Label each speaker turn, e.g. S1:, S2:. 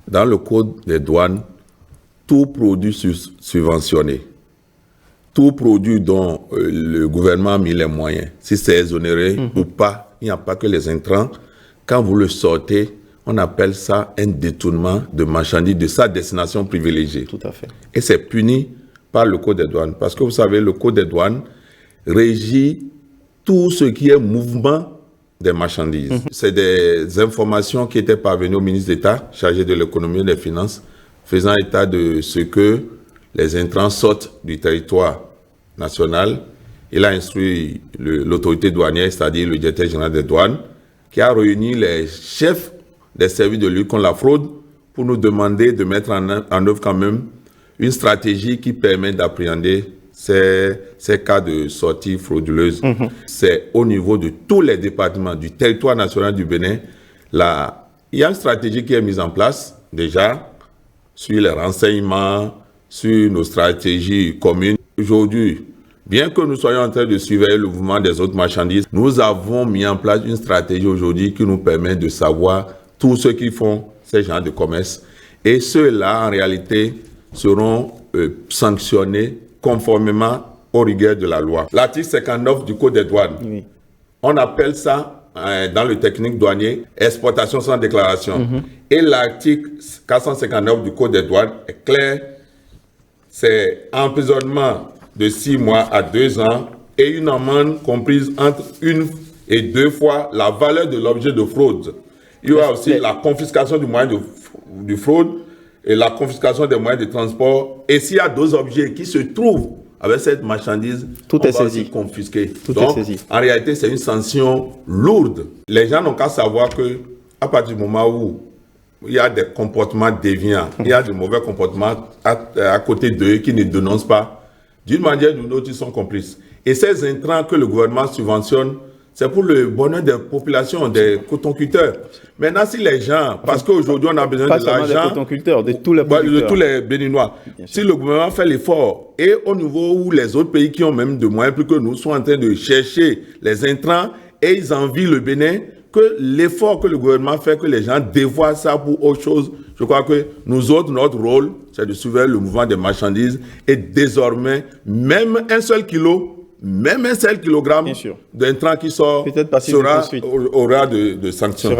S1: dans le code des douanes, tout produit subventionné, tout produit dont le gouvernement a mis les moyens, si c'est exonéré ou pas, il n'y a pas que les intrants. Quand vous le sortez, on appelle ça un détournement de marchandises de sa destination privilégiée.
S2: Tout à fait.
S1: Et c'est puni par le code des douanes. Parce que vous savez, le code des douanes régit tout ce qui est mouvement des marchandises. C'est des informations qui étaient parvenues au ministre d'État chargé de l'économie et des finances, faisant état de ce que les intrants sortent du territoire national. Il a instruit l'autorité douanière, c'est-à-dire le directeur général des douanes, qui a réuni les chefs des services de lutte contre la fraude pour nous demander de mettre en œuvre quand même une stratégie qui permet d'appréhender ces cas de sortie frauduleuse. C'est au niveau de tous les départements du territoire national du Bénin. Il y a une stratégie qui est mise en place déjà sur les renseignements, sur nos stratégies communes. Aujourd'hui, bien que nous soyons en train de surveiller le mouvement des autres marchandises, nous avons mis en place une stratégie aujourd'hui qui nous permet de savoir tous ceux qui font ces genres de commerce. Et ceux-là, en réalité, seront sanctionnés conformément aux rigueurs de la loi. L'article 59 du Code des douanes, on appelle ça, dans le technique douanier, exportation sans déclaration. Et l'article 459 du Code des douanes est clair, c'est emprisonnement de 6 mois à 2 ans et une amende comprise entre 1 et 2 fois la valeur de l'objet de fraude. Il y aura aussi la confiscation du moyen de fraude et la confiscation des moyens de transport. Et s'il y a d'autres objets qui se trouvent avec cette marchandise,
S2: tout est saisi.
S1: Confisqué.
S2: Tout est saisi.
S1: En réalité, c'est une sanction lourde. Les gens n'ont qu'à savoir que à partir du moment où il y a des comportements déviants, il y a de mauvais comportements à côté d'eux qui ne dénoncent pas, d'une manière ou d'une autre, ils sont complices. Et ces intrants que le gouvernement subventionne, c'est pour le bonheur des populations, des cotonculteurs. Maintenant, si les gens, parce qu'aujourd'hui on a besoin de l'argent,
S2: des cotonculteurs, de tous les producteurs,
S1: de tous les Béninois. Si le gouvernement fait l'effort, et au niveau où les autres pays qui ont même de moyens plus que nous sont en train de chercher les intrants et ils envient le Bénin, que l'effort que le gouvernement fait, que les gens dévoient ça pour autre chose, je crois que nous autres, notre rôle, c'est de surveiller le mouvement des marchandises et désormais, même un seul kilogramme d'intrants qui sort aura de sanctions.